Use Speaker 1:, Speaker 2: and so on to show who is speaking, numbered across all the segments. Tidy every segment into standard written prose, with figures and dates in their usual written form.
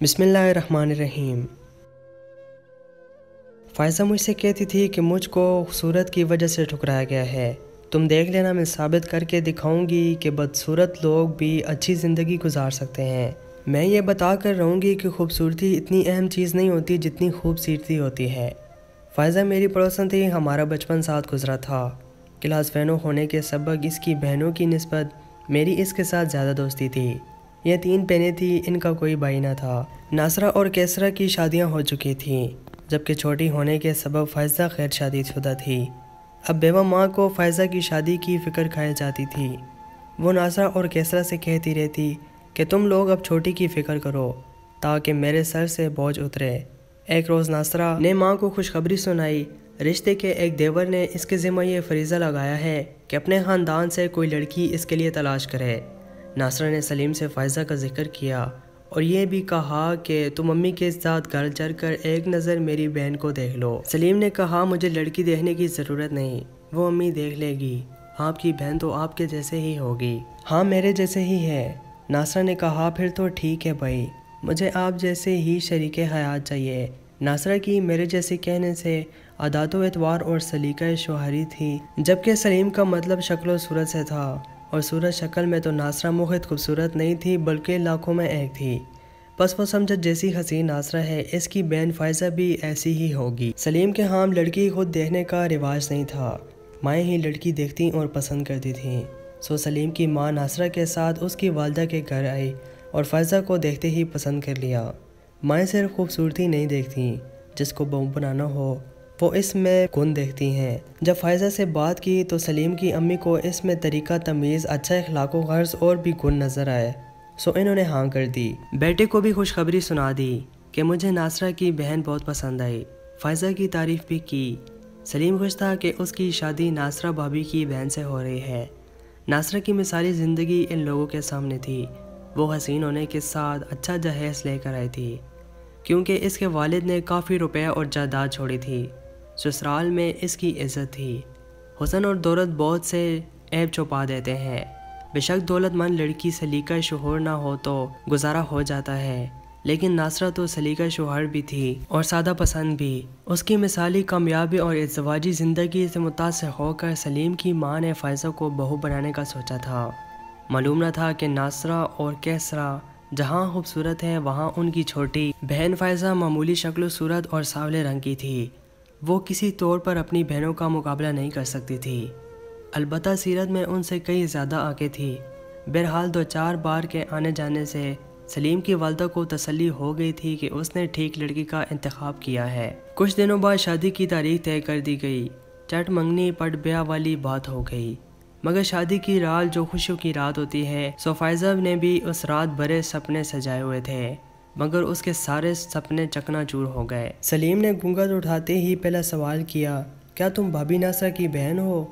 Speaker 1: बिस्मिल्लाहिर्रहमानिर्रहीम। फ़ायज़ा मुझसे कहती थी कि मुझको सूरत की वजह से ठुकराया गया है। तुम देख लेना, मैं साबित करके दिखाऊंगी कि बदसूरत लोग भी अच्छी ज़िंदगी गुजार सकते हैं। मैं ये बता कर रहूँगी कि खूबसूरती इतनी अहम चीज़ नहीं होती जितनी खूबसूरती होती है। फ़ायज़ा मेरी पड़ोसन थी, हमारा बचपन साथ गुजरा था। क्लास फेनो होने के सबब इसकी बहनों की निस्बत मेरी इसके साथ ज़्यादा दोस्ती थी। ये 3 बहनें थी, इनका कोई भाई न था। नासरा और कैसरा की शादियां हो चुकी थीं, जबकि छोटी होने के सबब फ़ायज़ा खैर शादीशुदा थी। अब बेवा माँ को फ़ायज़ा की शादी की फ़िक्र खाई जाती थी। वो नासरा और कैसरा से कहती रहती कि तुम लोग अब छोटी की फ़िक्र करो ताकि मेरे सर से बोझ उतरे। एक रोज़ नासरा ने माँ को खुशखबरी सुनाई। रिश्ते के एक देवर ने इसके ज़िम्मे ये फरीज़ा लगाया है कि अपने ख़ानदान से कोई लड़की इसके लिए तलाश करे। नासरा ने सलीम से फ़ायज़ा का जिक्र किया और ये भी कहा कि तुम मम्मी के साथ घर चलकर एक नज़र मेरी बहन को देख लो। सलीम ने कहा, मुझे लड़की देखने की ज़रूरत नहीं, वो अम्मी देख लेगी। आपकी बहन तो आपके जैसे ही होगी। हाँ, मेरे जैसे ही है। नासरा ने कहा, फिर तो ठीक है भाई, मुझे आप जैसे ही शरीके हयात चाहिए। नासरा की मेरे जैसे कहने से आदातो एतवार और सलीका शोहरी थी, जबकि सलीम का मतलब शक्ल सूरत से था। और सूरत शक्ल में तो नासरा मुख्त खूबसूरत नहीं थी, बल्कि लाखों में एक थी। बस वो समझा जैसी हसीन नासरा है, इसकी बहन फ़ायज़ा भी ऐसी ही होगी। सलीम के यहाँ लड़की खुद देखने का रिवाज नहीं था, माएँ ही लड़की देखती और पसंद करती थीं। सो सलीम की माँ नासरा के साथ उसकी वालदा के घर आई और फ़ायज़ा को देखते ही पसंद कर लिया। माएँ सिर्फ खूबसूरती नहीं देखती, जिसको बहू बनाना हो वो इसमें गुण देखती हैं। जब फ़ायज़ा से बात की तो सलीम की अम्मी को इसमें तरीका तमीज़, अच्छा इखलाक़ व गर्ज़ और भी गुण नज़र आए। सो इन्होंने हाँ कर दी। बेटे को भी खुशखबरी सुना दी कि मुझे नासरा की बहन बहुत पसंद आई। फ़ायज़ा की तारीफ़ भी की। सलीम खुश था कि उसकी शादी नासरा भाभी की बहन से हो रही है। नासरा की मिसाली ज़िंदगी इन लोगों के सामने थी। वो हसीन होने के साथ अच्छा जहेज़ लेकर आई थी, क्योंकि इसके वालिद ने काफ़ी रुपये और जायदाद छोड़ी थी। ससुराल में इसकी इज़्ज़त थी। हुस्न और दौलत बहुत से ऐब छुपा देते हैं। बेशक दौलतमंद लड़की सलीका शोहर ना हो तो गुजारा हो जाता है, लेकिन नासरा तो सलीका शोहर भी थी और सादा पसंद भी। उसकी मिसाली कामयाबी और इज़्ज़वाजी ज़िंदगी से मुतासिर होकर सलीम की माँ ने फ़ायज़ा को बहू बनाने का सोचा था। मालूम न था कि नासरा और कैसरा जहाँ खूबसूरत है, वहाँ उनकी छोटी बहन फ़ायज़ा मामूली शक्ल सूरत और सांवले रंग की थी। वो किसी तौर पर अपनी बहनों का मुकाबला नहीं कर सकती थी, अलबत्ता सीरत में उनसे कई ज़्यादा आगे थी। बहरहाल 2-4 बार के आने जाने से सलीम की वालदा को तसल्ली हो गई थी कि उसने ठीक लड़की का इंतखाब किया है। कुछ दिनों बाद शादी की तारीख तय कर दी गई। चट मंगनी पट ब्याह वाली बात हो गई। मगर शादी की रात जो खुशियों की रात होती है, सो फ़ायज़ा ने भी उस रात बड़े सपने सजाए हुए थे, मगर उसके सारे सपने चकनाचूर हो गए। सलीम ने घूंघट उठाते ही पहला सवाल किया, क्या तुम भाभी नासरा की बहन हो?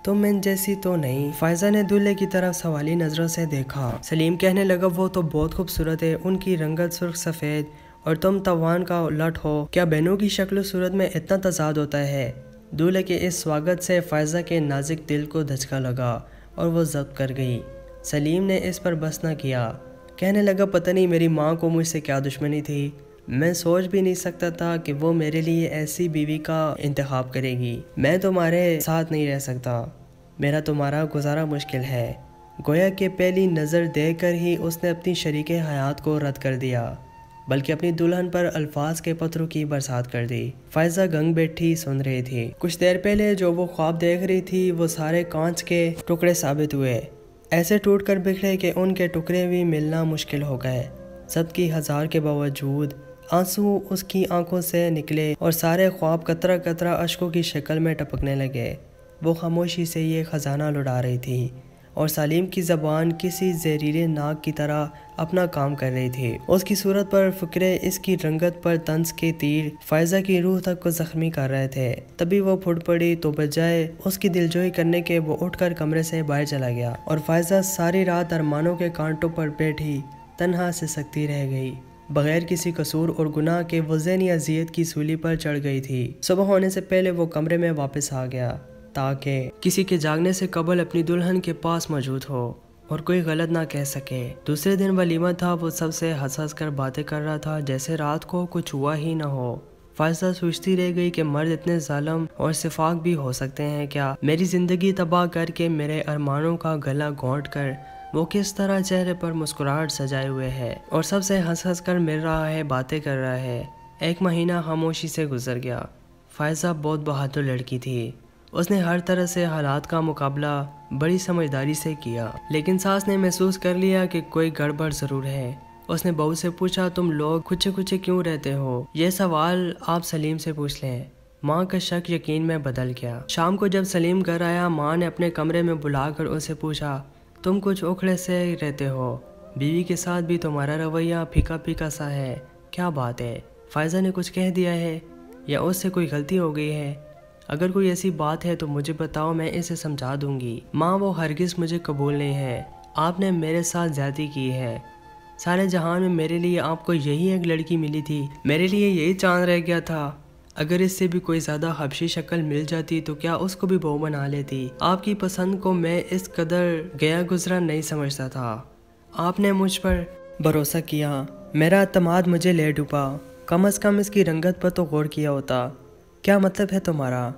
Speaker 1: तुम इन जैसी तो नहीं। फ़ायज़ा ने दूल्हे की तरफ सवाली नज़रों से देखा। सलीम कहने लगा, वो तो बहुत खूबसूरत है, उनकी रंगत सुर्ख सफ़ेद और तुम तवान का उलट हो। क्या बहनों की शक्ल सूरत में इतना तजाद होता है? दूल्हे के इस स्वागत से फ़ायज़ा के नाजुक दिल को धचका लगा और वो ज़ब्त कर गई। सलीम ने इस पर बस न किया। कहने लगा, पता नहीं मेरी माँ को मुझसे क्या दुश्मनी थी, मैं सोच भी नहीं सकता था कि वो मेरे लिए ऐसी बीवी का इंतखाब करेगी। मैं तुम्हारे साथ नहीं रह सकता, मेरा तुम्हारा गुजारा मुश्किल है। गोया कि पहली नज़र देखकर ही उसने अपनी शरीके हयात को रद्द कर दिया, बल्कि अपनी दुल्हन पर अल्फाज के पत्थरों की बरसात कर दी। फ़ायज़ा गंग बैठी सुन रही थी। कुछ देर पहले जो वो ख्वाब देख रही थी, वो सारे कांच के टुकड़े साबित हुए, ऐसे टूट कर बिखरे कि उनके टुकड़े भी मिलना मुश्किल हो गए। सबकी हजार के बावजूद आंसू उसकी आंखों से निकले और सारे ख्वाब कतरा कतरा अश्कों की शक्ल में टपकने लगे। वो खामोशी से ये ख़जाना लुटा रही थी और सलीम की ज़बान किसी जहरीले नाग की तरह अपना काम कर रही थी। उसकी सूरत पर फ़िक्रे, इसकी रंगत पर तंज के तीर फ़ायज़ा की रूह तक को ज़ख्मी कर रहे थे। तभी वो फुट पड़ी तो बजाय उसकी दिलजोई करने के वो उठकर कमरे से बाहर चला गया और फ़ायज़ा सारी रात अरमानों के कांटों पर बैठी तन्हा से सकती रह गई। बगैर किसी कसूर और गुनाह के वो ज़हनी अज़ियत की सूली पर चढ़ गई थी। सुबह होने से पहले वो कमरे में वापस आ गया ताकि किसी के जागने से कबल अपनी दुल्हन के पास मौजूद हो। اور کوئی غلط نہ کہہ سکے۔ دوسرے دن ولیمہ تھا، وہ سب سے ہنس ہنس کر باتیں کر رہا تھا جیسے رات کو کچھ ہوا ہی نہ ہو۔ فائزہ سوچتی رہ گئی کہ مرد اتنے ظالم اور شفاق بھی ہو سکتے ہیں کیا؟ میری زندگی تباہ کر کے میرے ارمانوں کا گلا گھونٹ کر وہ کس طرح چہرے پر مسکراہٹ سجائے ہوئے ہے اور سب سے ہنس ہنس کر مل رہا ہے، باتیں کر رہا ہے۔ ایک مہینہ خاموشی سے گزر گیا۔ فائزہ بہت بہادر لڑکی تھی، اس نے ہر طرح سے حالات کا مقابلہ بڑی سمجھداری سے کیا، لیکن ساس نے محسوس کر لیا کہ کوئی گڑبڑ ضرور ہے۔ اس نے بہو سے پوچھا، تم لوگ کھچے کھچے کیوں رہتے ہو؟ یہ سوال آپ سلیم سے پوچھ لیں۔ ماں کا شک یقین میں بدل گیا۔ شام کو جب سلیم گھر آیا، ماں نے اپنے کمرے میں بلا کر اسے پوچھا، تم کچھ اکھڑے سے رہتے ہو، بیوی کے ساتھ بھی تمہارا رویہ پھیکا پھیکا سا ہے، کیا بات ہے؟ فائزہ نے کچھ کہہ دیا ہے یا اس سے کوئی غلطی ہو گئی ہے؟ اگر کوئی ایسی بات ہے تو مجھے بتاؤ، میں اسے سمجھا دوں گی۔ ماں، وہ ہرگز مجھے قبول نہیں ہے، آپ نے میرے ساتھ زیادتی کی ہے، سارے جہان میں میرے لیے آپ کو یہی ایک لڑکی ملی تھی، میرے لیے یہی چاند رہ گیا تھا، اگر اس سے بھی کوئی زیادہ حبشی شکل مل جاتی تو کیا اس کو بھی بہو بنا لیتی؟ آپ کی پسند کو میں اس قدر گیا گزرا نہیں سمجھتا تھا، آپ نے مجھ پر بھروسہ کیا، میرا اعتماد مجھے لے ڈوبا، کم از کم اس کی رنگت پر تو غور کیا ہوتا۔ کیا مطلب ہے تمہارا؟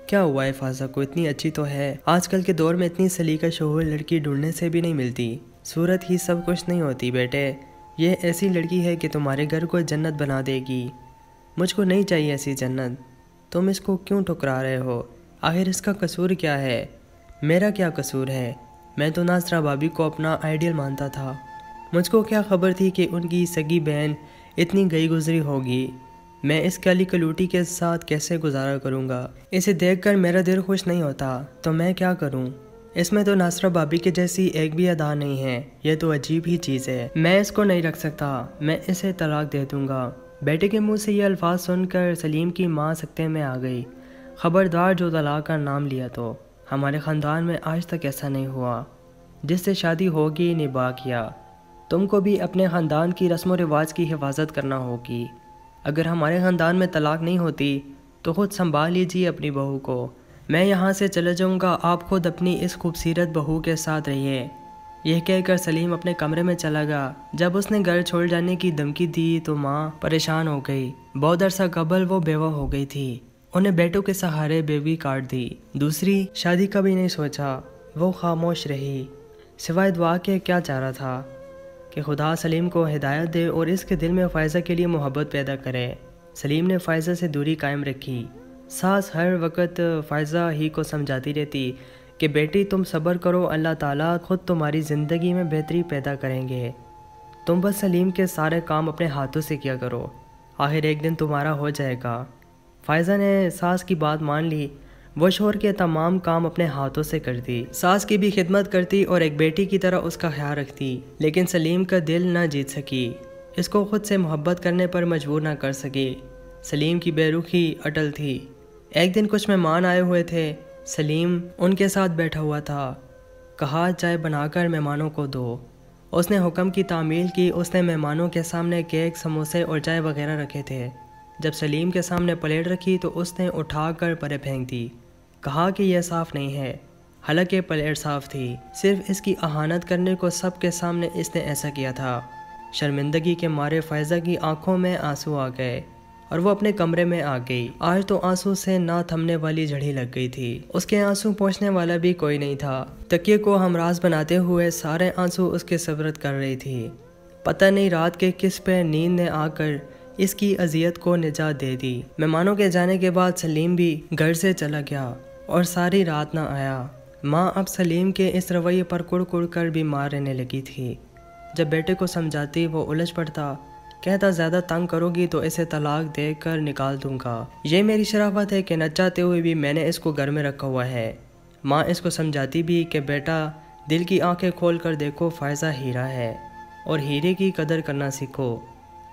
Speaker 1: کیا ہوا ہے فائزہ کو؟ اتنی اچھی تو ہے، آج کل کے دور میں اتنی سلیقہ شعور لڑکی ڈھونڈنے سے بھی نہیں ملتی، صورت ہی سب کچھ نہیں ہوتی بیٹے، یہ ایسی لڑکی ہے کہ تمہارے گھر کو جنت بنا دے گی، مجھ کو نہیں چاہیے ایسی جنت، تم اس کو کیوں ٹھکرا رہے ہو؟ آخر اس کا قصور کیا ہے؟ میرا کیا قصور ہے؟ میں تو ناصرہ بھابی کو اپنا آئیڈیل مانتا تھا، مجھ کو کیا خبر تھی کہ ان کی سگی بہن اتنی گئی گزری ہوگی، میں اس کالی کلوٹی کے ساتھ کیسے گزارا کروں گا؟ اسے دیکھ کر میرا دل خوش نہیں ہوتا تو میں کیا کروں؟ اس میں تو ناصرہ بھابی کے جیسی ایک بھی ادا نہیں ہے، یہ تو عجیب ہی چیز ہے، میں اس کو نہیں رکھ سکتا، میں اسے طلاق دے دوں گا۔ بیٹے کے منہ سے یہ الفاظ سن کر سلیم کی ماں سکتے میں آ گئی۔ خبردار، جو طلاق کا نام لیا تو ہمارے خاندان میں آج تک ایسا نہیں ہوا، جس سے شادی ہوگی نباہ کیا، تم کو بھی اپنے خاندان کی رسم و رواج کی حفاظت کرنا ہوگی، اگر ہمارے خاندان میں طلاق نہیں ہوتی تو خود سنبھال لیجیے اپنی بہو کو، میں یہاں سے چلا جاؤں گا، آپ خود اپنی اس خوبصورت بہو کے ساتھ رہیے۔ یہ کہہ کر سلیم اپنے کمرے میں چلا گیا۔ جب اس نے گھر چھوڑ جانے کی دھمکی دی تو ماں پریشان ہو گئی، بہت عرصہ قبل وہ بیوہ ہو گئی تھی، انہیں بیٹوں کے سہارے بیوی کاٹ دی، دوسری شادی کا بھی نہیں سوچا، وہ خاموش رہی، سوائے دعا کے کیا چاہ رہا تھا کہ خدا سلیم کو ہدایت دے اور اس کے دل میں فائزہ کے لیے محبت پیدا کرے۔ سلیم نے فائزہ سے دوری قائم رکھی، ساس ہر وقت فائزہ ہی کو سمجھاتی رہتی کہ بیٹی تم صبر کرو، اللہ تعالیٰ خود تمہاری زندگی میں بہتری پیدا کریں گے، تم بس سلیم کے سارے کام اپنے ہاتھوں سے کیا کرو، آخر ایک دن تمہارا ہو جائے گا۔ فائزہ نے ساس کی بات مان لی، وہ شوہر کے تمام کام اپنے ہاتھوں سے کرتی، ساس کی بھی خدمت کرتی اور ایک بیٹی کی طرح اس کا خیال رکھتی، لیکن سلیم کا دل نہ جیت سکی، اس کو خود سے محبت کرنے پر مجبور نہ کر سکی۔ سلیم کی بے رخی اٹل تھی۔ ایک دن کچھ مہمان آئے ہوئے تھے، سلیم ان کے ساتھ بیٹھا ہوا تھا، کہا چائے بنا کر مہمانوں کو دو، اس نے حکم کی تعمیل کی، اس نے مہمانوں کے سامنے کیک، سموسے اور چائے وغیرہ رکھے تھے، جب سلیم کے سامنے پلیٹ رکھی تو اس نے اٹھا کر پرے پھینک دی، کہا کہ یہ صاف نہیں ہے، حالانکہ پلیٹ صاف تھی، صرف اس کی اہانت کرنے کو سب کے سامنے اس نے ایسا کیا تھا۔ شرمندگی کے مارے فائزہ کی آنکھوں میں آنسو آ گئے اور وہ اپنے کمرے میں آ گئی، آج تو آنسو سے نہ تھمنے والی جھڑی لگ گئی تھی، اس کے آنسو پوچھنے والا بھی کوئی نہیں تھا، تکیے کو ہمراز بناتے ہوئے سارے آنسو اس کے صبرت کر رہی تھی، پتہ نہیں رات کے کس پہ نیند نے آ کر اس کی اذیت کو نجات دے دی۔ مہمانوں کے جانے کے بعد سلیم بھی گھر سے چلا گیا اور ساری رات نہ آیا۔ ماں اب سلیم کے اس رویے پر کڑ کڑ کر بیمار رہنے لگی تھی، جب بیٹے کو سمجھاتی وہ الجھ پڑتا، کہتا زیادہ تنگ کرو گی تو اسے طلاق دے کر نکال دوں گا، یہ میری شرافت ہے کہ نہ چاہتے ہوئے بھی میں نے اس کو گھر میں رکھا ہوا ہے۔ ماں اس کو سمجھاتی بھی کہ بیٹا دل کی آنکھیں کھول کر دیکھو، فائزہ ہیرا ہے اور ہیرے کی قدر کرنا سیکھو،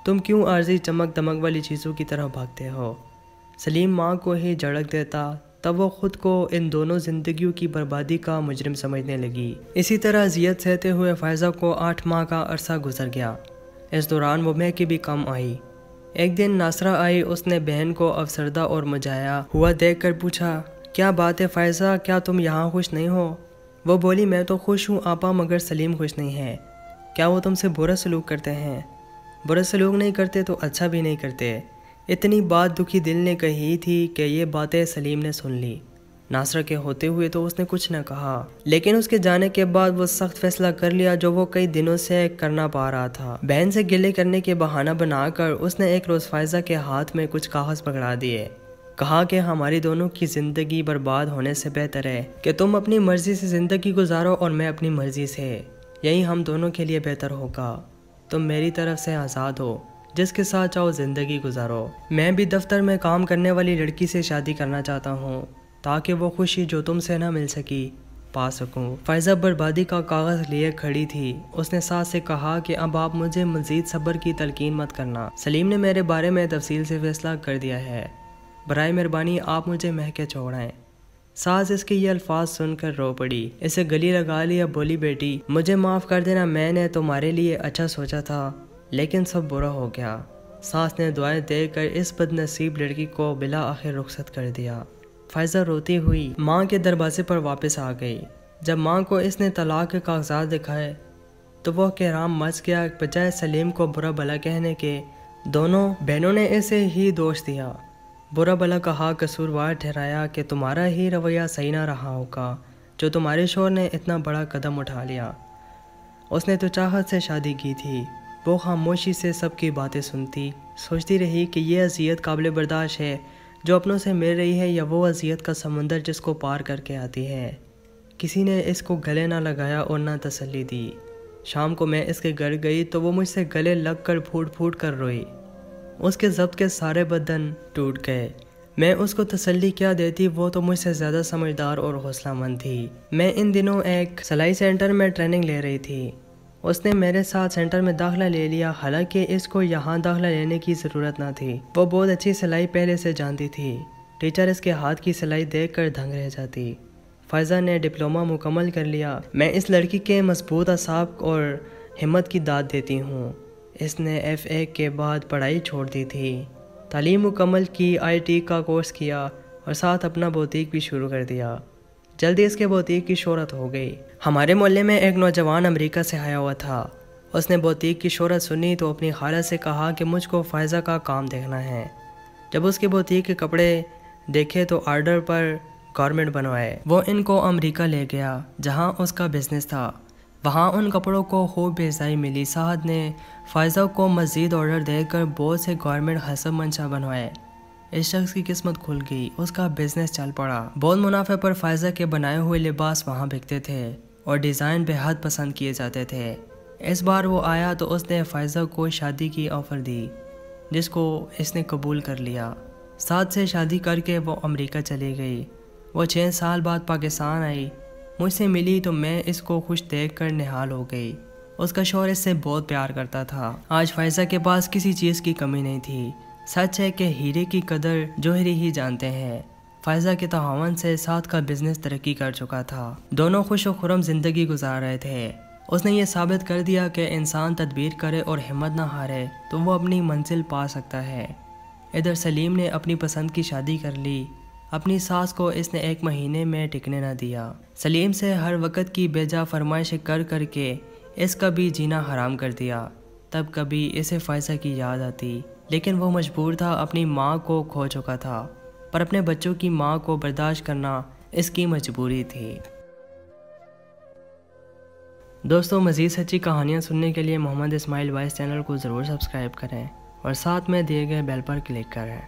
Speaker 1: تم کیوں عارضی چمک دمک والی چیزوں کی طرح بھاگتے ہو؟ سلیم ماں کو ہی جھڑک دیتا، تب وہ خود کو ان دونوں زندگیوں کی بربادی کا مجرم سمجھنے لگی۔ اسی طرح اذیت سہتے ہوئے فائزہ کو 8 ماہ کا عرصہ گزر گیا، اس دوران وہ مہکے بھی کم آئی۔ ایک دن ناصرہ آئی، اس نے بہن کو افسردہ اور مجایا ہوا دیکھ کر پوچھا، کیا بات ہے فائزہ، کیا تم یہاں خوش نہیں ہو؟ वो बोली, मैं तो खुश हूँ आपा, मगर सलीम खुश नहीं है। क्या वो तुमसे बुरा सलूक करते हैं? बुरा सलूक नहीं करते तो अच्छा भी नहीं करते। इतनी बात दुखी दिल ने कही थी कि ये बातें सलीम ने सुन ली। नासरा के होते हुए तो उसने कुछ न कहा, लेकिन उसके जाने के बाद वो सख्त फैसला कर लिया जो वो कई दिनों से करना पा रहा था। बहन से गिले करने के बहाना बनाकर उसने एक रोज़ फायजा के हाथ में कुछ कागज़ पकड़ा दिए। कहा कि हमारी दोनों की ज़िंदगी बर्बाद होने से बेहतर है कि तुम अपनी मर्ज़ी से ज़िंदगी गुजारो और मैं अपनी मर्ज़ी से। यही हम दोनों के लिए बेहतर होगा। तुम मेरी तरफ से आज़ाद हो, जिसके साथ चाहो ज़िंदगी गुजारो। मैं भी दफ्तर में काम करने वाली लड़की से शादी करना चाहता हूँ ताकि वो खुशी जो तुमसे ना मिल सकी पा सकूं। फायजा बर्बादी का कागज़ लिए खड़ी थी। उसने सास से कहा कि अब आप मुझे मज़ीद सब्र की तलकीन मत करना। सलीम ने मेरे बारे में तफसील से फैसला कर दिया है। बराए मेहरबानी आप मुझे महके छोड़ाएं। सास इसके ये अल्फाज सुनकर रो पड़ी। इसे गली लगा लिया। बोली, बेटी मुझे माफ़ कर देना, मैंने तुम्हारे लिए अच्छा सोचा था लेकिन सब बुरा हो गया। सास ने दुआएं देकर इस बदनसीब लड़की को बिला आखिर रुखसत कर दिया। फायजा रोती हुई माँ के दरवाजे पर वापस आ गई। जब माँ को इसने तलाक के कागजात दिखाए तो वह कहराम मच गया। बजाय सलीम को बुरा भला कहने के दोनों बहनों ने इसे ही दोष दिया। बुरा भला कहा, कसूरवार ठहराया कि तुम्हारा ही रवैया सही ना रहा होगा जो तुम्हारे शोहर ने इतना बड़ा कदम उठा लिया। उसने तो चाहत से शादी की थी। वो खामोशी से सबकी बातें सुनती, सोचती रही कि यह अजियत काबिल बर्दाश्त है जो अपनों से मिल रही है या वो अजियत का समुंदर जिसको पार करके आती है। किसी ने इसको गले ना लगाया और ना तसल्ली दी। शाम को मैं इसके घर गई तो वो मुझसे गले लग कर फूट फूट कर रोई। उसके ज़ब्त के सारे बदन टूट गए। मैं उसको तसल्ली क्या देती, वो तो मुझसे ज़्यादा समझदार और हौसलामंद थी। मैं इन दिनों एक सिलाई सेंटर में ट्रेनिंग ले रही थी। उसने मेरे साथ सेंटर में दाखिला ले लिया, हालांकि इसको यहाँ दाखिला लेने की ज़रूरत ना थी। वो बहुत अच्छी सिलाई पहले से जानती थी। टीचर इसके हाथ की सिलाई देखकर दंग रह जाती। फायजा ने डिप्लोमा मुकम्मल कर लिया। मैं इस लड़की के मजबूत असाब और हिम्मत की दाद देती हूँ। इसने FA के बाद पढ़ाई छोड़ दी थी, तालीम मुकम्मल की, IT का कोर्स किया और साथ अपना बुटीक भी शुरू कर दिया। जल्दी इसके बुटीक की शोहरत हो गई। हमारे मोहल्ले में एक नौजवान अमेरिका से आया हुआ था। उसने बुटीक की शोहरत सुनी तो अपनी खाला से कहा कि मुझको फायजा का काम देखना है। जब उसके बुटीक के कपड़े देखे तो ऑर्डर पर गारमेंट बनवाए। वो इनको अमेरिका ले गया जहां उसका बिजनेस था। वहां उन कपड़ों को खूब बेचाई मिली। साहद ने फायजा को मज़ीद ऑर्डर देकर बहुत से गारमेंट हसब मंशा बनवाए। इस शख्स की किस्मत खुल गई, उसका बिजनेस चल पड़ा। बहुत मुनाफे पर फायजा के बनाए हुए लिबास वहाँ बिकते थे और डिज़ाइन बेहद पसंद किए जाते थे। इस बार वो आया तो उसने फायजा को शादी की ऑफ़र दी, जिसको इसने कबूल कर लिया। साथ से शादी करके वो अमेरिका चली गई। वो 6 साल बाद पाकिस्तान आई। मुझसे मिली तो मैं इसको खुश देखकर निहाल हो गई। उसका शौहर इससे बहुत प्यार करता था। आज फायजा के पास किसी चीज़ की कमी नहीं थी। सच है कि हीरे की कदर जोहरी ही जानते हैं। फायजा के तआवन से साथ का बिजनेस तरक्की कर चुका था। दोनों खुश व खुर्रम जिंदगी गुजार रहे थे। उसने ये साबित कर दिया कि इंसान तदबीर करे और हिम्मत ना हारे तो वो अपनी मंजिल पा सकता है। इधर सलीम ने अपनी पसंद की शादी कर ली। अपनी सास को इसने 1 महीने में टिकने न दिया। सलीम से हर वक्त की बेजा फरमाइशें कर करके इसका भी जीना हराम कर दिया। तब कभी इसे फायजा की याद आती, लेकिन वो मजबूर था। अपनी माँ को खो चुका था, पर अपने बच्चों की माँ को बर्दाश्त करना इसकी मजबूरी थी। दोस्तों, मज़ीद सच्ची कहानियाँ सुनने के लिए मोहम्मद इस्माइल वॉइस चैनल को ज़रूर सब्सक्राइब करें और साथ में दिए गए बेल पर क्लिक करें।